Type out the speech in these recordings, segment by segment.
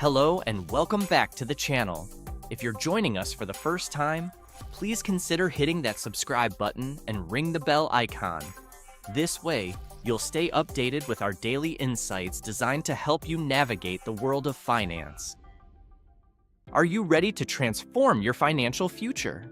Hello and welcome back to the channel. If you're joining us for the first time, please consider hitting that subscribe button and ring the bell icon. This way, you'll stay updated with our daily insights designed to help you navigate the world of finance. Are you ready to transform your financial future?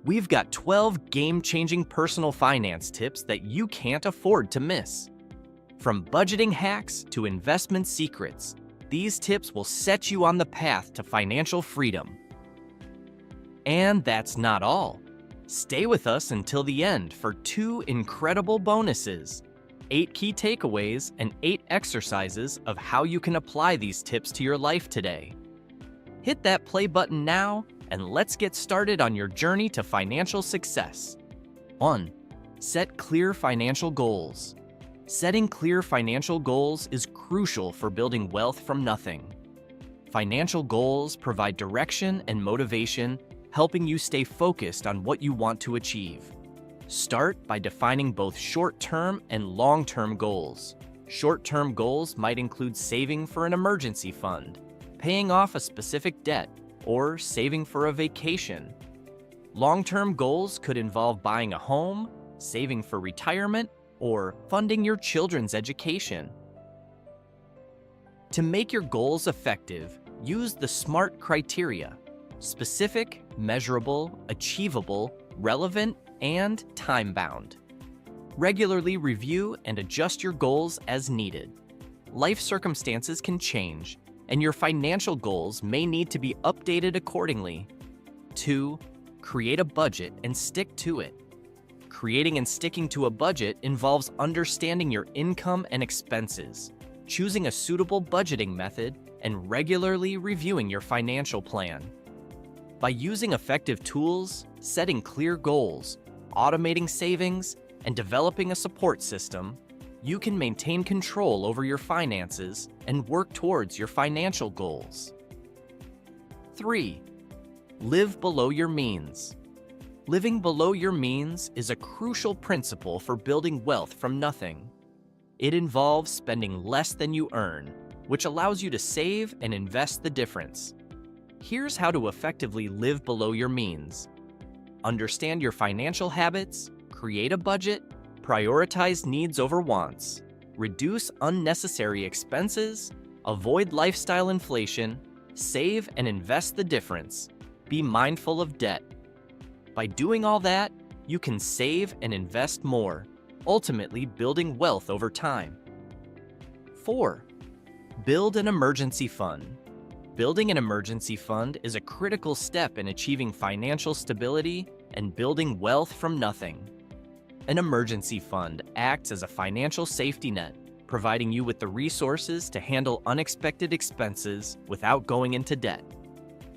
We've got 12 game-changing personal finance tips that you can't afford to miss. From budgeting hacks to investment secrets, these tips will set you on the path to financial freedom. And that's not all. Stay with us until the end for 2 incredible bonuses, 8 key takeaways, and 8 exercises of how you can apply these tips to your life today. Hit that play button now, and let's get started on your journey to financial success. 1. Set clear financial goals. Setting clear financial goals is crucial for building wealth from nothing. Financial goals provide direction and motivation, helping you stay focused on what you want to achieve. Start by defining both short-term and long-term goals. Short-term goals might include saving for an emergency fund, paying off a specific debt, or saving for a vacation. Long-term goals could involve buying a home, saving for retirement, or funding your children's education. To make your goals effective, use the SMART criteria: specific, measurable, achievable, relevant, and time-bound. Regularly review and adjust your goals as needed. Life circumstances can change, and your financial goals may need to be updated accordingly. 2. Create a budget and stick to it. Creating and sticking to a budget involves understanding your income and expenses, choosing a suitable budgeting method, and regularly reviewing your financial plan. By using effective tools, setting clear goals, automating savings, and developing a support system, you can maintain control over your finances and work towards your financial goals. 3. Live below your means. Living below your means is a crucial principle for building wealth from nothing. It involves spending less than you earn, which allows you to save and invest the difference. Here's how to effectively live below your means. Understand your financial habits, create a budget, prioritize needs over wants, reduce unnecessary expenses, avoid lifestyle inflation, save and invest the difference, be mindful of debt. By doing all that, you can save and invest more, ultimately building wealth over time. 4. Build an emergency fund. Building an emergency fund is a critical step in achieving financial stability and building wealth from nothing. An emergency fund acts as a financial safety net, providing you with the resources to handle unexpected expenses without going into debt.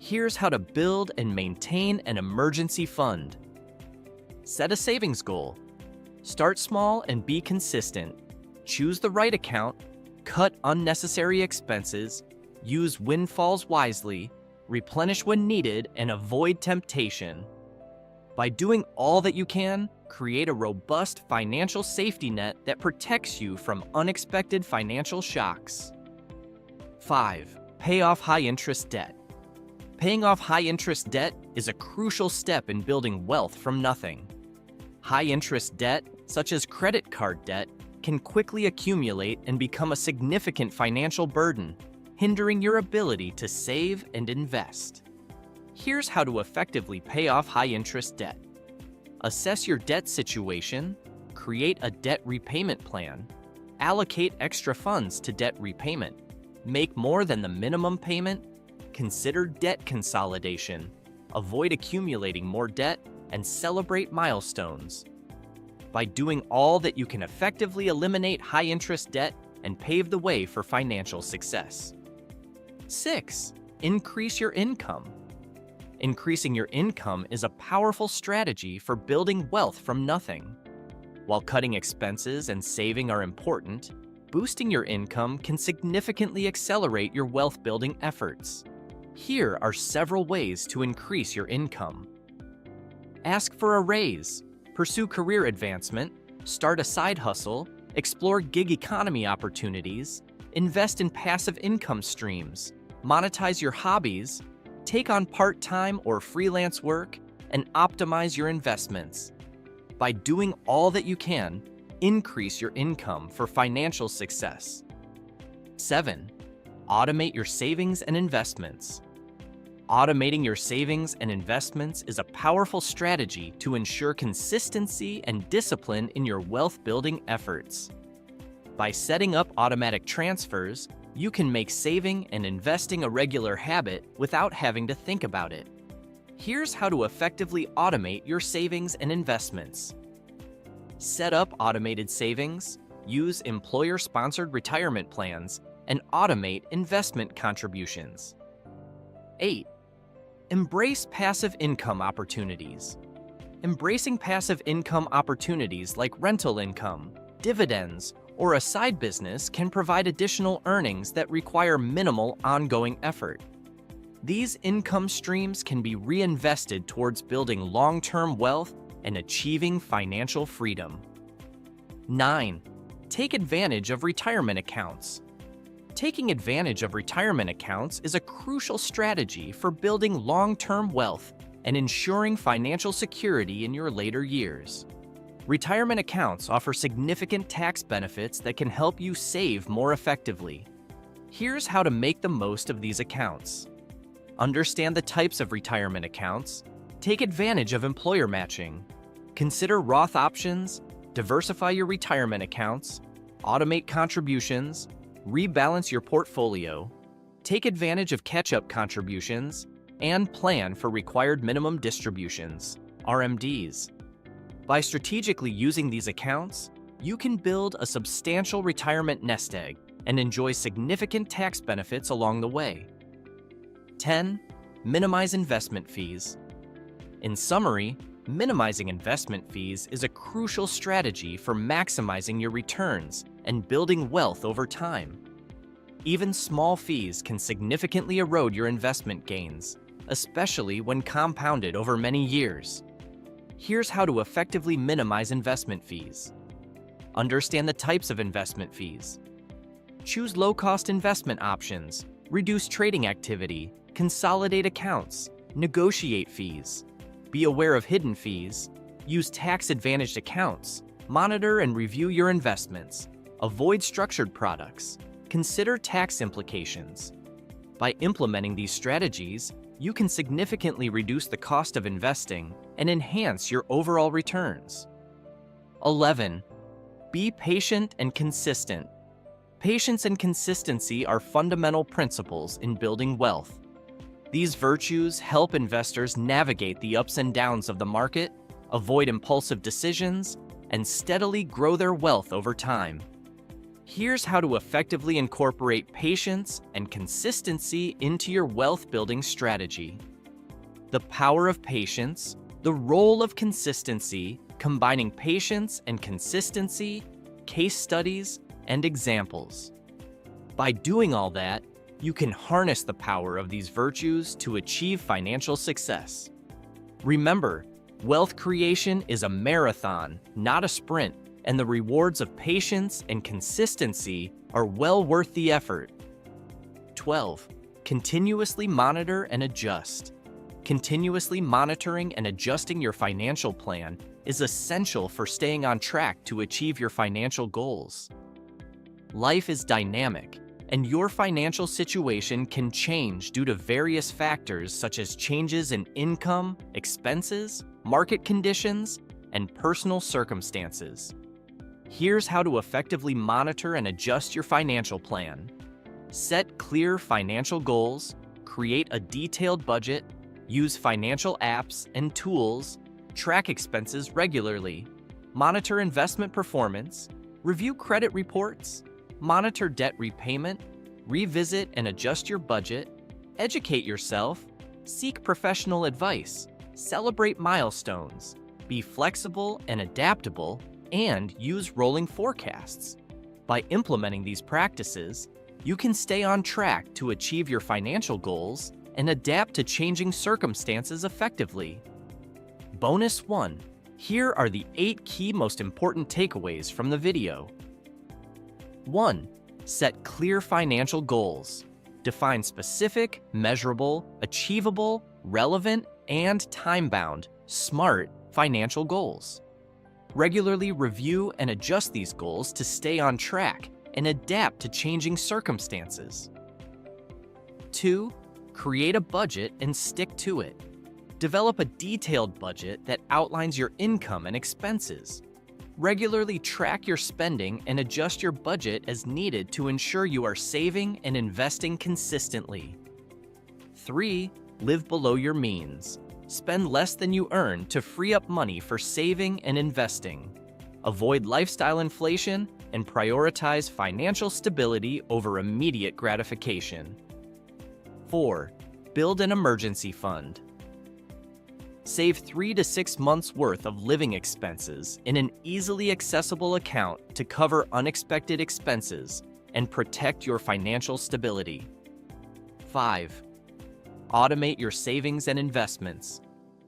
Here's how to build and maintain an emergency fund. Set a savings goal. Start small and be consistent. Choose the right account, cut unnecessary expenses, use windfalls wisely, replenish when needed, and avoid temptation. By doing all that you can, create a robust financial safety net that protects you from unexpected financial shocks. 5. Pay off high-interest debt. Paying off high-interest debt is a crucial step in building wealth from nothing. High-interest debt, such as credit card debt, can quickly accumulate and become a significant financial burden, hindering your ability to save and invest. Here's how to effectively pay off high-interest debt. Assess your debt situation, create a debt repayment plan, allocate extra funds to debt repayment, make more than the minimum payment, consider debt consolidation, avoid accumulating more debt, and celebrate milestones. By doing all that, you can effectively eliminate high-interest debt and pave the way for financial success. 6. Increase your income. Increasing your income is a powerful strategy for building wealth from nothing. While cutting expenses and saving are important, boosting your income can significantly accelerate your wealth-building efforts. Here are several ways to increase your income. Ask for a raise, pursue career advancement, start a side hustle, explore gig economy opportunities, invest in passive income streams, monetize your hobbies, take on part-time or freelance work, and optimize your investments. By doing all that you can, increase your income for financial success. 7. Automate your savings and investments. Automating your savings and investments is a powerful strategy to ensure consistency and discipline in your wealth-building efforts. By setting up automatic transfers, you can make saving and investing a regular habit without having to think about it. Here's how to effectively automate your savings and investments. Set up automated savings, use employer-sponsored retirement plans, and automate investment contributions. 8. Embrace passive income opportunities. Embracing passive income opportunities like rental income, dividends, or a side business can provide additional earnings that require minimal ongoing effort. These income streams can be reinvested towards building long-term wealth and achieving financial freedom. 9. Take advantage of retirement accounts. Taking advantage of retirement accounts is a crucial strategy for building long-term wealth and ensuring financial security in your later years. Retirement accounts offer significant tax benefits that can help you save more effectively. Here's how to make the most of these accounts. Understand the types of retirement accounts. Take advantage of employer matching. Consider Roth options. Diversify your retirement accounts. Automate contributions. Rebalance your portfolio. Take advantage of catch-up contributions. And plan for required minimum distributions, RMDs. By strategically using these accounts, you can build a substantial retirement nest egg and enjoy significant tax benefits along the way. 10. Minimize investment fees. In summary, minimizing investment fees is a crucial strategy for maximizing your returns and building wealth over time. Even small fees can significantly erode your investment gains, especially when compounded over many years. Here's how to effectively minimize investment fees. Understand the types of investment fees. Choose low-cost investment options, reduce trading activity, consolidate accounts, negotiate fees. Be aware of hidden fees. Use tax-advantaged accounts. Monitor and review your investments. Avoid structured products. Consider tax implications. By implementing these strategies, you can significantly reduce the cost of investing and enhance your overall returns. 11. Be patient and consistent. Patience and consistency are fundamental principles in building wealth. These virtues help investors navigate the ups and downs of the market, avoid impulsive decisions, and steadily grow their wealth over time. Here's how to effectively incorporate patience and consistency into your wealth-building strategy. The power of patience, the role of consistency, combining patience and consistency, case studies, and examples. By doing all that, you can harness the power of these virtues to achieve financial success. Remember, wealth creation is a marathon, not a sprint, and the rewards of patience and consistency are well worth the effort. 12. Continuously monitor and adjust. Continuously monitoring and adjusting your financial plan is essential for staying on track to achieve your financial goals. Life is dynamic, and your financial situation can change due to various factors such as changes in income, expenses, market conditions, and personal circumstances. Here's how to effectively monitor and adjust your financial plan. Set clear financial goals, create a detailed budget, use financial apps and tools, track expenses regularly, monitor investment performance, review credit reports, monitor debt repayment, revisit and adjust your budget, educate yourself, seek professional advice, celebrate milestones, be flexible and adaptable, and use rolling forecasts. By implementing these practices, you can stay on track to achieve your financial goals and adapt to changing circumstances effectively. Bonus 1. Here are the 8 key most important takeaways from the video. 1. Set clear financial goals. Define specific, measurable, achievable, relevant, and time-bound, SMART financial goals. Regularly review and adjust these goals to stay on track and adapt to changing circumstances. 2. Create a budget and stick to it. Develop a detailed budget that outlines your income and expenses. Regularly track your spending and adjust your budget as needed to ensure you are saving and investing consistently. 3. Live below your means. Spend less than you earn to free up money for saving and investing. Avoid lifestyle inflation and prioritize financial stability over immediate gratification. 4. Build an emergency fund. Save 3 to 6 months' worth of living expenses in an easily accessible account to cover unexpected expenses and protect your financial stability. 5. Automate your savings and investments.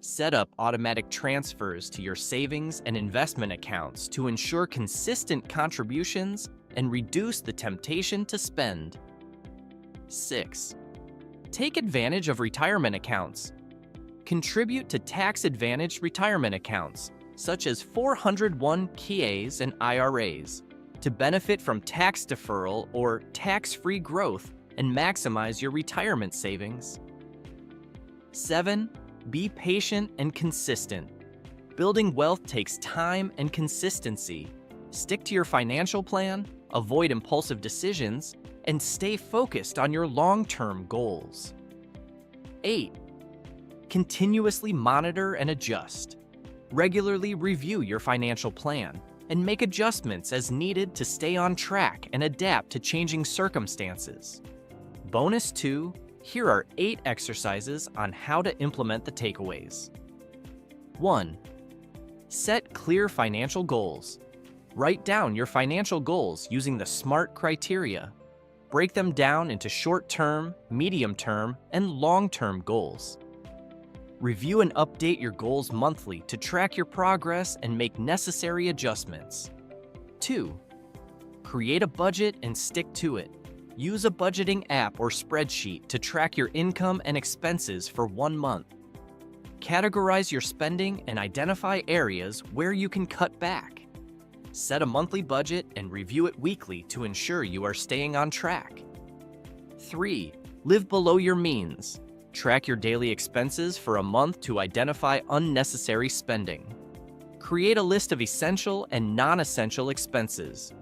Set up automatic transfers to your savings and investment accounts to ensure consistent contributions and reduce the temptation to spend. 6. Take advantage of retirement accounts. Contribute to tax-advantaged retirement accounts, such as 401(k)s and IRAs, to benefit from tax deferral or tax-free growth and maximize your retirement savings. 7. Be patient and consistent. Building wealth takes time and consistency. Stick to your financial plan, avoid impulsive decisions, and stay focused on your long-term goals. 8. Continuously monitor and adjust. Regularly review your financial plan and make adjustments as needed to stay on track and adapt to changing circumstances. Bonus 2, here are 8 exercises on how to implement the takeaways. 1. Set clear financial goals. Write down your financial goals using the SMART criteria. Break them down into short-term, medium-term, and long-term goals. Review and update your goals monthly to track your progress and make necessary adjustments. 2. Create a budget and stick to it. Use a budgeting app or spreadsheet to track your income and expenses for 1 month. Categorize your spending and identify areas where you can cut back. Set a monthly budget and review it weekly to ensure you are staying on track. 3. Live below your means. Track your daily expenses for a month to identify unnecessary spending. Create a list of essential and non-essential expenses.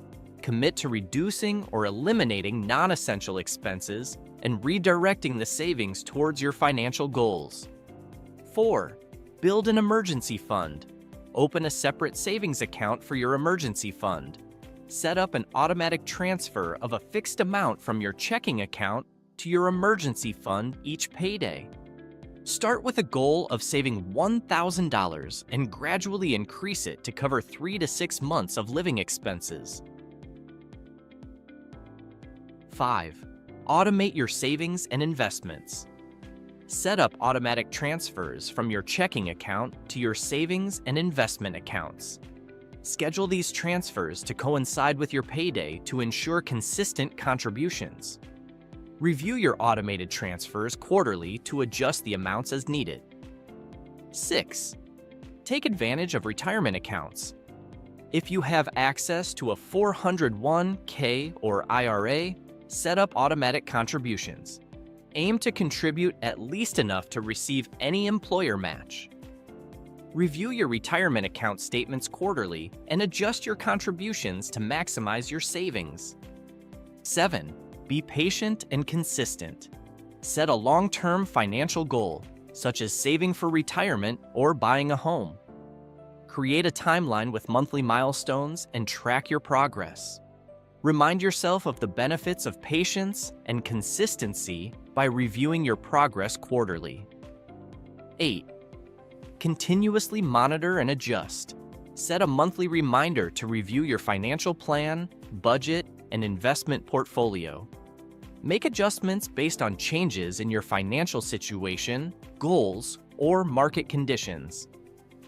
Commit to reducing or eliminating non-essential expenses and redirecting the savings towards your financial goals. 4. Build an emergency fund. Open a separate savings account for your emergency fund. Set up an automatic transfer of a fixed amount from your checking account to your emergency fund each payday. Start with a goal of saving $1,000 and gradually increase it to cover 3 to 6 months of living expenses. 5. Automate your savings and investments. Set up automatic transfers from your checking account to your savings and investment accounts. Schedule these transfers to coincide with your payday to ensure consistent contributions. Review your automated transfers quarterly to adjust the amounts as needed. 6. Take advantage of retirement accounts. If you have access to a 401(k) or IRA, set up automatic contributions. Aim to contribute at least enough to receive any employer match. Review your retirement account statements quarterly and adjust your contributions to maximize your savings. 7. Be patient and consistent. Set a long-term financial goal, such as saving for retirement or buying a home. Create a timeline with monthly milestones and track your progress. Remind yourself of the benefits of patience and consistency by reviewing your progress quarterly. 8. Continuously monitor and adjust. Set a monthly reminder to review your financial plan, budget, and investment portfolio. Make adjustments based on changes in your financial situation, goals, or market conditions.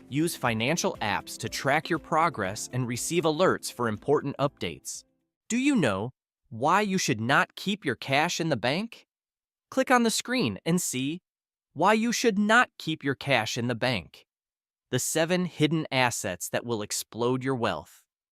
Use financial apps to track your progress and receive alerts for important updates. Do you know why you should not keep your cash in the bank? Click on the screen and see why you should not keep your cash in the bank. The 7 hidden assets that will explode your wealth.